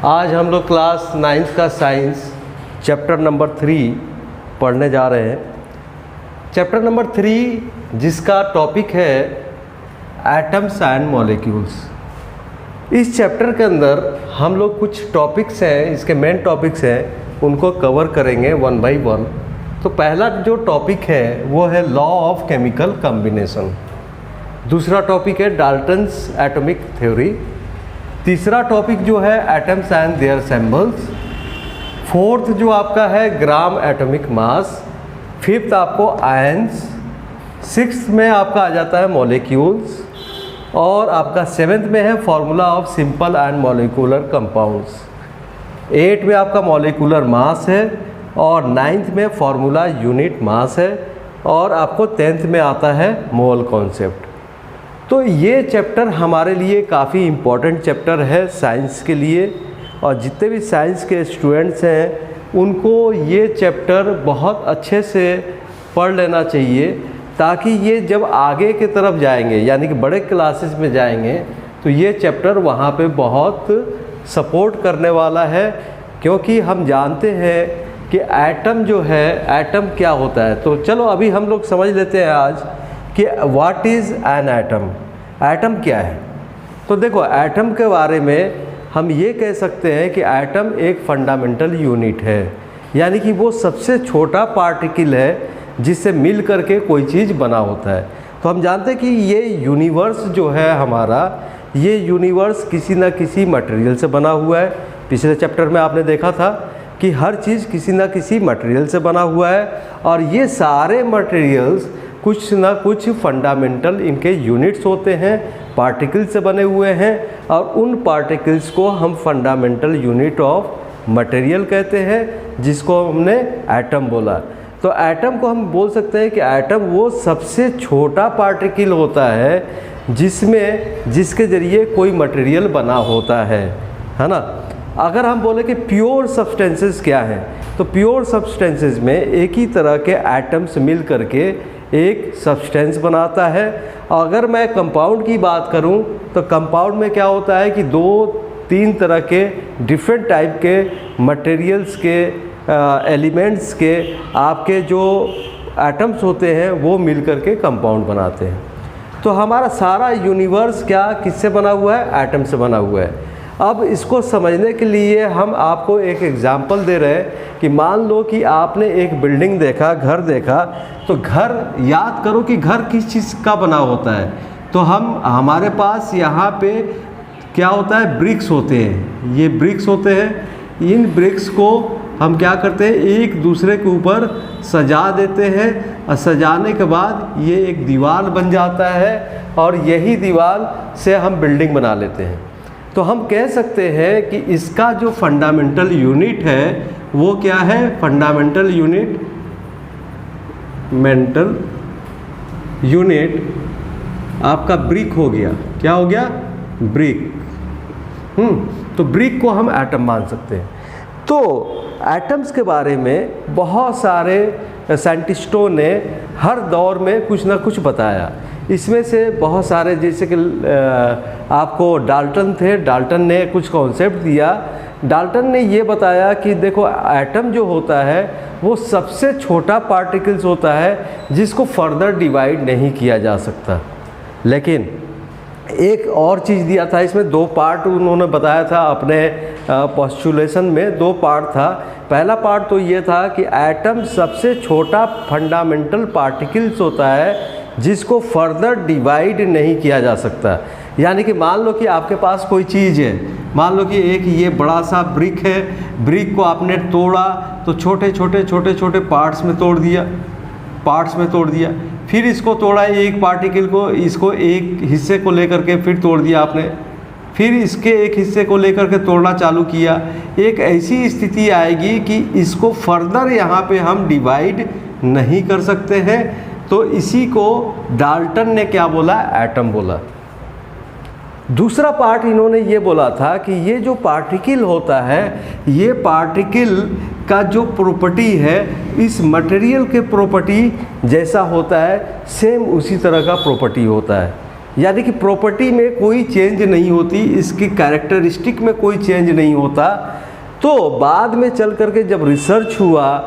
आज हम लोग क्लास 9th का साइंस चैप्टर नंबर 3 पढ़ने जा रहे हैं। चैप्टर नंबर 3 जिसका टॉपिक है एटम्स एंड मॉलिक्यूल्स। इस चैप्टर के अंदर हम लोग कुछ टॉपिक्स हैं, इसके मेन टॉपिक्स हैं, उनको कवर करेंगे वन बाय वन। तो पहला जो टॉपिक है वो है लॉ ऑफ केमिकल कॉम्बिनेशन। दूसरा टॉपिक है डाल्टन्स एटॉमिक थ्योरी। तीसरा टॉपिक जो है atoms and their symbols. Fourth जो आपका है ग्राम एटॉमिक मास। फिफ्थ आपको आयंस। सिक्स्थ में आपका आ जाता है मॉलिक्यूल्स। और आपका सेवेंथ में है formula of simple and molecular compounds. 8 में आपका मॉलिक्यूलर मास है और 9th में फॉर्मूला यूनिट मास है और आपको 10th में आता है मोल कॉन्सेप्ट। तो ये चैप्टर हमारे लिए काफ़ी इम्पोर्टेंट चैप्टर है साइंस के लिए, और जितने भी साइंस के स्टूडेंट्स हैं उनको ये चैप्टर बहुत अच्छे से पढ़ लेना चाहिए, ताकि ये जब आगे की तरफ जाएंगे यानी कि बड़े क्लासेस में जाएंगे तो ये चैप्टर वहाँ पे बहुत सपोर्ट करने वाला है। क्योंकि हम जानते हैं कि एटम जो है, एटम क्या होता है। तो चलो अभी हम लोग समझ लेते हैं आज कि what is an atom. Atom क्या है। तो देखो एटम के बारे में हम ये कह सकते हैं कि एटम एक फंडामेंटल यूनिट है, यानी कि वो सबसे छोटा पार्टिकल है जिससे मिल करके कोई चीज़ बना होता है। तो हम जानते हैं कि ये यूनिवर्स जो है हमारा, ये यूनिवर्स किसी न किसी मटेरियल से बना हुआ है। पिछले चैप्टर में आपने देखा था कि हर चीज़ किसी न किसी मटेरियल से बना हुआ है, और ये सारे मटेरियल्स कुछ ना कुछ फंडामेंटल इनके यूनिट्स होते हैं, पार्टिकल्स से बने हुए हैं, और उन पार्टिकल्स को हम फंडामेंटल यूनिट ऑफ मटेरियल कहते हैं, जिसको हमने एटम बोला। तो एटम को हम बोल सकते हैं कि एटम वो सबसे छोटा पार्टिकल होता है जिसके ज़रिए कोई मटेरियल बना होता है ना। अगर हम बोले कि प्योर सब्सटेंसेस क्या हैं, तो प्योर सब्सटेंसेस में एक ही तरह के एटम्स मिल करके एक सब्सटेंस बनाता है। अगर मैं कंपाउंड की बात करूं तो कंपाउंड में क्या होता है कि 2-3 तरह के डिफरेंट टाइप के मटेरियल्स के एलिमेंट्स के आपके जो एटम्स होते हैं वो मिल करके कंपाउंड बनाते हैं। तो हमारा सारा यूनिवर्स क्या किससे बना हुआ है? एटम से बना हुआ है। अब इसको समझने के लिए हम आपको एक एग्जांपल दे रहे हैं कि मान लो कि आपने एक बिल्डिंग देखा, घर देखा, तो घर याद करो कि घर किस चीज़ का बना होता है। तो हमारे पास यहाँ पे क्या होता है, ब्रिक्स होते हैं। ये ब्रिक्स होते हैं। इन ब्रिक्स को हम क्या करते हैं, एक दूसरे के ऊपर सजा देते हैं, और सजाने के बाद ये एक दीवार बन जाता है, और यही दीवार से हम बिल्डिंग बना लेते हैं। तो हम कह सकते हैं कि इसका जो फंडामेंटल यूनिट है वो क्या है? फंडामेंटल यूनिट आपका ब्रिक हो गया। क्या हो गया? ब्रिक। तो ब्रिक को हम एटम मान सकते हैं। तो एटम्स के बारे में बहुत सारे साइंटिस्टों ने हर दौर में कुछ ना कुछ बताया। इसमें से बहुत सारे, जैसे कि आपको डाल्टन थे, डाल्टन ने कुछ कॉन्सेप्ट दिया। डाल्टन ने ये बताया कि देखो एटम जो होता है वो सबसे छोटा पार्टिकल्स होता है जिसको फर्दर डिवाइड नहीं किया जा सकता। लेकिन एक और चीज़ दिया था, इसमें 2 पार्ट उन्होंने बताया था अपने पोस्टुलेशन में। 2 पार्ट था। पहला पार्ट तो ये था कि एटम सबसे छोटा फंडामेंटल पार्टिकल्स होता है जिसको फर्दर डिवाइड नहीं किया जा सकता। यानी कि मान लो कि आपके पास कोई चीज़ है, मान लो कि एक ये बड़ा सा ब्रिक है, ब्रिक को आपने तोड़ा तो छोटे छोटे पार्ट्स में तोड़ दिया, फिर इसको तोड़ा एक पार्टिकल को, इसको एक हिस्से को लेकर के फिर तोड़ दिया आपने, फिर इसके एक हिस्से को लेकर के तोड़ना चालू किया। एक ऐसी स्थिति आएगी कि इसको फर्दर यहाँ पे हम डिवाइड नहीं कर सकते हैं। तो इसी को डाल्टन ने क्या बोला? एटम बोला। दूसरा पार्ट इन्होंने ये बोला था कि ये जो पार्टिकल होता है, ये पार्टिकल का जो प्रॉपर्टी है इस मटेरियल के प्रॉपर्टी जैसा होता है, सेम उसी तरह का प्रॉपर्टी होता है। यानी कि प्रॉपर्टी में कोई चेंज नहीं होती, इसकी कैरेक्टरिस्टिक में कोई चेंज नहीं होता। तो बाद में चल करके जब रिसर्च हुआ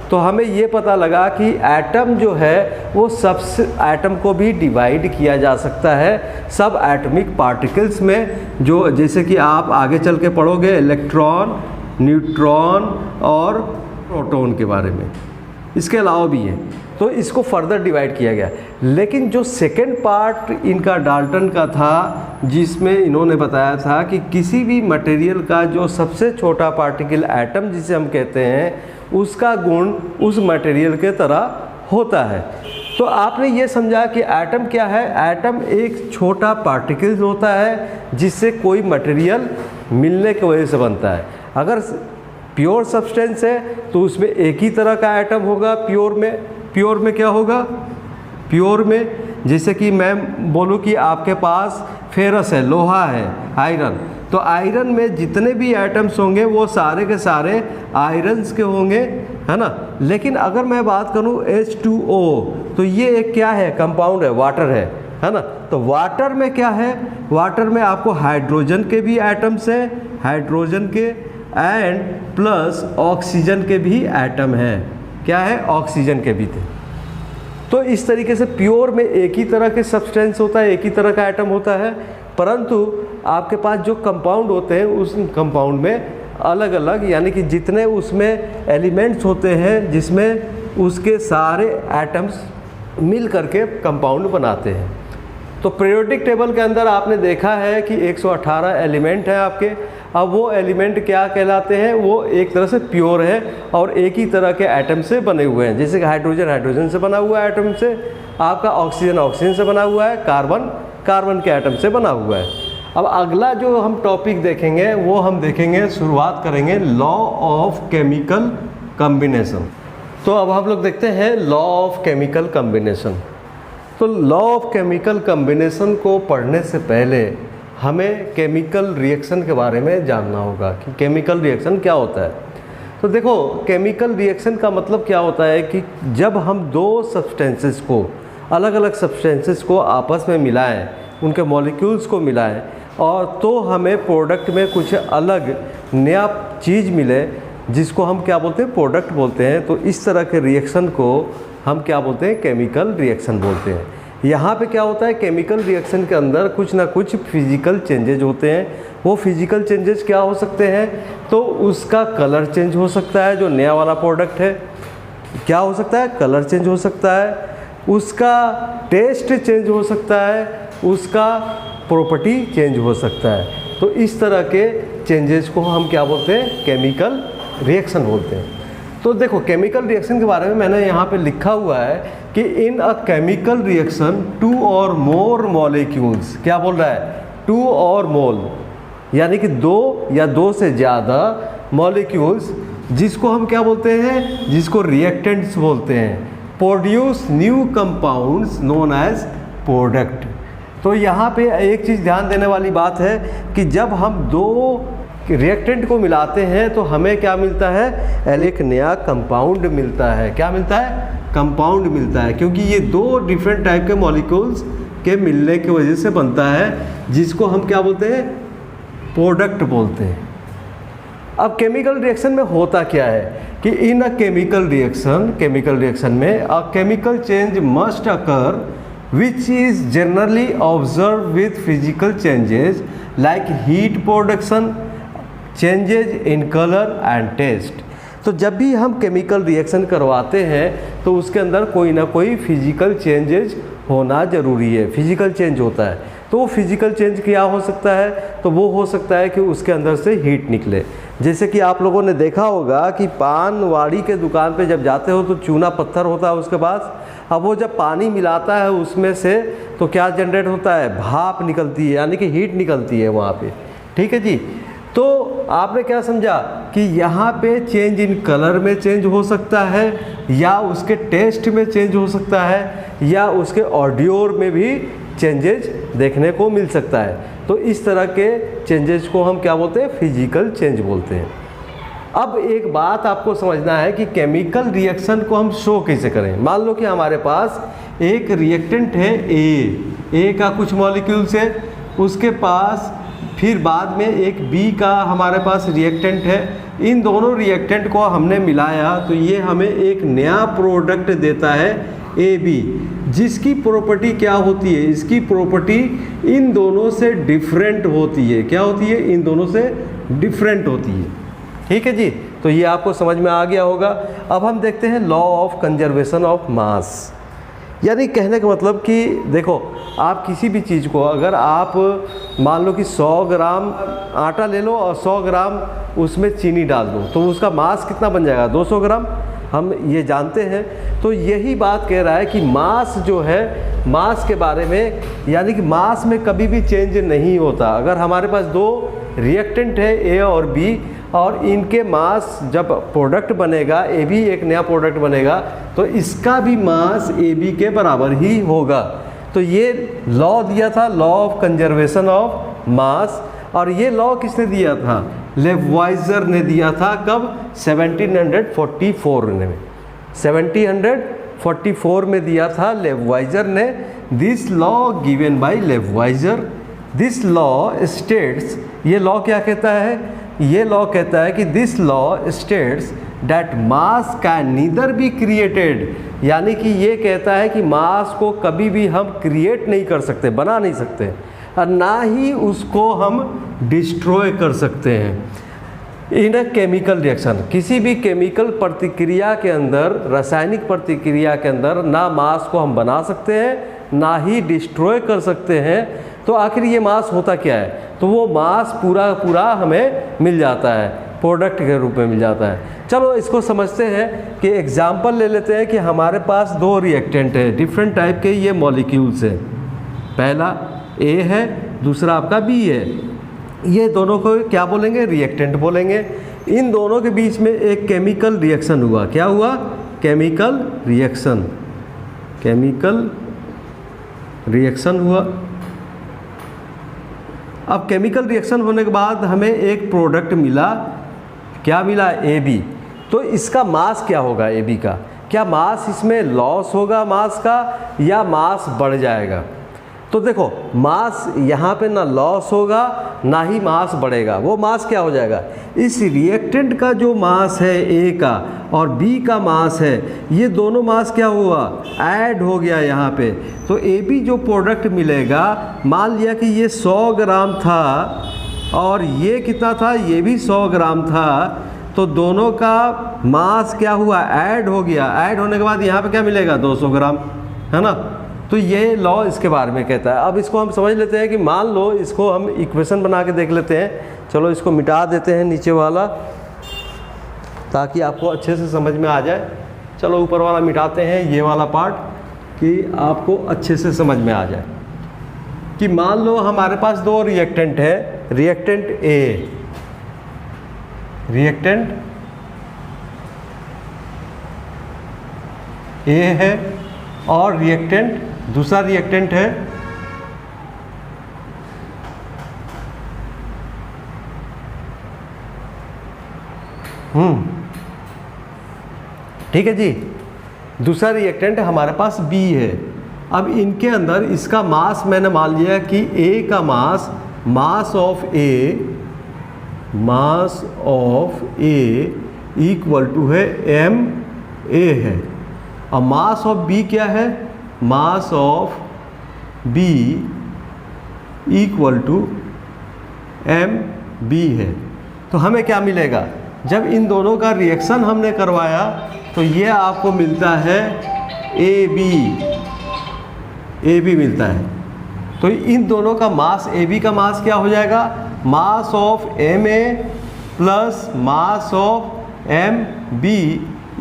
तो हमें ये पता लगा कि एटम जो है वो सब एटम को भी डिवाइड किया जा सकता है सब एटॉमिक पार्टिकल्स में, जो जैसे कि आप आगे चल के पढ़ोगे इलेक्ट्रॉन, न्यूट्रॉन और प्रोटॉन के बारे में, इसके अलावा भी है। तो इसको फर्दर डिवाइड किया गया। लेकिन जो सेकेंड पार्ट इनका डाल्टन का था, जिसमें इन्होंने बताया था कि किसी भी मटेरियल का जो सबसे छोटा पार्टिकल एटम जिसे हम कहते हैं, उसका गुण उस मटेरियल के तरह होता है। तो आपने ये समझा कि एटम क्या है? एटम एक छोटा पार्टिकल होता है जिससे कोई मटेरियल मिलने की वजह से बनता है। अगर प्योर सब्सटेंस है तो उसमें एक ही तरह का एटम होगा। प्योर में क्या होगा? प्योर में जैसे कि मैं बोलूँ कि आपके पास फेरस है, लोहा है, आयरन, तो आयरन में जितने भी एटम्स होंगे वो सारे के सारे आयरन्स के होंगे, है ना। लेकिन अगर मैं बात करूँ H2O, तो ये एक क्या है? कंपाउंड है, वाटर है ना। तो वाटर में क्या है? वाटर में आपको हाइड्रोजन के भी एटम्स हैं, हाइड्रोजन के, एंड प्लस ऑक्सीजन के भी एटम हैं। क्या है? ऑक्सीजन के भी थे। तो इस तरीके से प्योर में एक ही तरह के सब्सटेंस होता है, एक ही तरह का एटम होता है, परंतु आपके पास जो कंपाउंड होते हैं उस कंपाउंड में अलग अलग, यानी कि जितने उसमें एलिमेंट्स होते हैं जिसमें उसके सारे एटम्स मिल करके कंपाउंड बनाते हैं। तो पीरियोडिक टेबल के अंदर आपने देखा है कि 118 एलिमेंट हैं आपके। अब वो एलिमेंट क्या कहलाते हैं? वो एक तरह से प्योर है और एक ही तरह के एटम से बने हुए हैं। जैसे कि हाइड्रोजन से बना हुआ है एटम से, आपका ऑक्सीजन से बना हुआ है, कार्बन के एटम से बना हुआ है। अब अगला जो हम टॉपिक देखेंगे वो हम देखेंगे, शुरुआत करेंगे लॉ ऑफ केमिकल कम्बिनेशन। तो अब हम लोग देखते हैं लॉ ऑफ केमिकल कम्बिनेशन। तो लॉ ऑफ केमिकल कम्बिनेशन को पढ़ने से पहले हमें केमिकल रिएक्शन के बारे में जानना होगा कि केमिकल रिएक्शन क्या होता है। तो देखो, केमिकल रिएक्शन का मतलब क्या होता है कि जब हम दो सब्सटेंसेस को, अलग अलग सब्सटेंसेस को आपस में मिलाएं, उनके मॉलिक्यूल्स को मिलाएं, और तो हमें प्रोडक्ट में कुछ अलग नया चीज़ मिले, जिसको हम क्या बोलते हैं? प्रोडक्ट बोलते हैं। तो इस तरह के रिएक्शन को हम क्या बोलते हैं? केमिकल रिएक्शन बोलते हैं। यहाँ पे क्या होता है? केमिकल रिएक्शन के अंदर कुछ ना कुछ फिजिकल चेंजेज होते हैं। वो फिजिकल चेंजेस क्या हो सकते हैं? तो उसका कलर चेंज हो सकता है, जो नया वाला प्रोडक्ट है। क्या हो सकता है? कलर चेंज हो सकता है, उसका टेस्ट चेंज हो सकता है, उसका प्रॉपर्टी चेंज हो सकता है। तो इस तरह के चेंजेस को हम क्या बोलते हैं? केमिकल रिएक्शन बोलते हैं। तो देखो, केमिकल रिएक्शन के बारे में मैंने यहाँ पे लिखा हुआ है कि इन अ केमिकल रिएक्शन 2 और मोर मॉलिक्यूल्स, क्या बोल रहा है? 2 और मोल, यानी कि 2 या 2 से ज़्यादा मॉलिक्यूल्स, जिसको हम क्या बोलते हैं? जिसको रिएक्टेंट्स बोलते हैं, produce new compounds known as product. तो यहाँ पे एक चीज़ ध्यान देने वाली बात है कि जब हम दो रिएक्टेंट को मिलाते हैं तो हमें क्या मिलता है? एक नया कंपाउंड मिलता है। क्या मिलता है? कंपाउंड मिलता है, क्योंकि ये दो डिफरेंट टाइप के मॉलिक्यूल्स के मिलने की वजह से बनता है, जिसको हम क्या बोलते हैं? प्रोडक्ट बोलते हैं। अब केमिकल रिएक्शन में होता क्या है कि इन अ केमिकल रिएक्शन में a chemical change must occur which is generally observed with physical changes like heat production, changes in color and taste। तो जब भी हम केमिकल रिएक्शन करवाते हैं तो उसके अंदर कोई ना कोई फिजिकल चेंजेज होना ज़रूरी है, फिजिकल चेंज होता है। तो वो फिजिकल चेंज क्या हो सकता है? तो वो हो सकता है कि उसके अंदर से हीट निकले। जैसे कि आप लोगों ने देखा होगा कि पान वाड़ी के दुकान पे जब जाते हो तो चूना पत्थर होता है उसके पास। अब वो जब पानी मिलाता है उसमें से तो क्या जनरेट होता है? भाप निकलती है, यानी कि हीट निकलती है वहाँ पे। ठीक है जी। तो आपने क्या समझा कि यहाँ पे चेंज इन कलर में चेंज हो सकता है, या उसके टेस्ट में चेंज हो सकता है, या उसके ऑडियोर में भी चेंजेज देखने को मिल सकता है। तो इस तरह के चेंजेस को हम क्या बोलते हैं? फिजिकल चेंज बोलते हैं। अब एक बात आपको समझना है कि केमिकल रिएक्शन को हम शो कैसे करें। मान लो कि हमारे पास एक रिएक्टेंट है A, ए का कुछ मॉलिक्यूल्स है, उसके पास फिर बाद में एक बी का हमारे पास रिएक्टेंट है। इन दोनों रिएक्टेंट को हमने मिलाया तो ये हमें एक नया प्रोडक्ट देता है ए बी, जिसकी प्रॉपर्टी क्या होती है, इसकी प्रॉपर्टी इन दोनों से डिफरेंट होती है। क्या होती है? इन दोनों से डिफरेंट होती है। ठीक है जी, तो ये आपको समझ में आ गया होगा। अब हम देखते हैं law of conservation of mass. यानी कहने का मतलब कि देखो, आप किसी भी चीज़ को अगर आप मान लो कि 100 ग्राम आटा ले लो और 100 ग्राम उसमें चीनी डाल दो, तो उसका मास कितना बन जाएगा? 200 ग्राम। हम ये जानते हैं। तो यही बात कह रहा है कि मास जो है, मास के बारे में, यानी कि मास में कभी भी चेंज नहीं होता। अगर हमारे पास दो रिएक्टेंट है ए और बी, और इनके मास जब प्रोडक्ट बनेगा, ए बी एक नया प्रोडक्ट बनेगा, तो इसका भी मास ए बी के बराबर ही होगा। तो ये लॉ दिया था, law of conservation of mass. और ये लॉ किसने दिया था? लेववाइजर ने दिया था। कब? 1744 में, 1744 में दिया था लेववाइजर ने। This law given by Lavoisier, this law states, ये लॉ क्या कहता है? ये लॉ कहता है कि this law states that mass can neither be created, यानी कि ये कहता है कि मास को कभी भी हम क्रिएट नहीं कर सकते, बना नहीं सकते, और ना ही उसको हम डिस्ट्रॉय कर सकते हैं। इन अ केमिकल रिएक्शन, किसी भी केमिकल प्रतिक्रिया के अंदर, रासायनिक प्रतिक्रिया के अंदर, ना मास को हम बना सकते हैं, ना ही डिस्ट्रॉय कर सकते हैं। तो आखिर ये मास होता क्या है? तो वो मास पूरा पूरा हमें मिल जाता है, प्रोडक्ट के रूप में मिल जाता है। चलो इसको समझते हैं कि एग्जाम्पल ले लेते हैं कि हमारे पास दो रिएक्टेंट है, डिफरेंट टाइप के ये मॉलिक्यूल्स हैं। पहला ए है, दूसरा आपका बी है। ये दोनों को क्या बोलेंगे? रिएक्टेंट बोलेंगे। इन दोनों के बीच में एक केमिकल रिएक्शन हुआ। क्या हुआ? केमिकल रिएक्शन, केमिकल रिएक्शन हुआ। अब केमिकल रिएक्शन होने के बाद हमें एक प्रोडक्ट मिला। क्या मिला? A B. तो इसका मास क्या होगा ए बी का? क्या मास इसमें लॉस होगा मास का, या मास बढ़ जाएगा? तो देखो, मास यहाँ पे ना लॉस होगा ना ही मास बढ़ेगा। वो मास क्या हो जाएगा? इस रिएक्टेंट का जो मास है ए का और बी का मास है, ये दोनों मास क्या हुआ? ऐड हो गया यहाँ पे। तो ए बी जो प्रोडक्ट मिलेगा, मान लिया कि ये 100 ग्राम था और ये कितना था? ये भी 100 ग्राम था। तो दोनों का मास क्या हुआ? ऐड हो गया। ऐड होने के बाद यहाँ पे क्या मिलेगा? 200 ग्राम, है ना? तो ये लॉ इसके बारे में कहता है। अब इसको हम समझ लेते हैं कि मान लो, इसको हम इक्वेशन बना के देख लेते हैं। चलो इसको मिटा देते हैं नीचे वाला, ताकि आपको अच्छे से समझ में आ जाए। चलो ऊपर वाला मिटाते हैं, ये वाला पार्ट, कि आपको अच्छे से समझ में आ जाए। कि मान लो हमारे पास दो रिएक्टेंट है, रिएक्टेंट ए, रिएक्टेंट ए है, और रिएक्टेंट दूसरा रिएक्टेंट है ठीक है जी। दूसरा रिएक्टेंट हमारे पास बी है। अब इनके अंदर इसका मास मैंने मान लिया कि ए का mass, mass of A, mass of A equal to है एम ए है, और मास ऑफ बी क्या है? Mass of B equal to M B है। तो हमें क्या मिलेगा? जब इन दोनों का रिएक्शन हमने करवाया तो ये आपको मिलता है ए बी मिलता है। तो इन दोनों का मास, ए बी का मास क्या हो जाएगा? Mass of M A plus mass of M B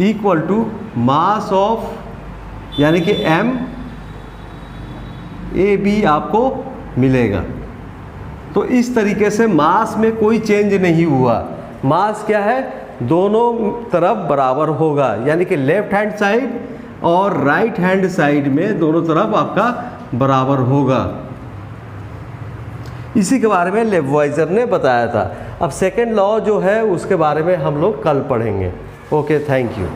equal to mass of, यानी कि एम ए बी आपको मिलेगा। तो इस तरीके से मास में कोई चेंज नहीं हुआ। मास क्या है? दोनों तरफ बराबर होगा, यानी कि लेफ्ट हैंड साइड और राइट हैंड साइड में दोनों तरफ आपका बराबर होगा। इसी के बारे में लेववाइजर ने बताया था। अब सेकेंड लॉ जो है उसके बारे में हम लोग कल पढ़ेंगे। Okay, thank you.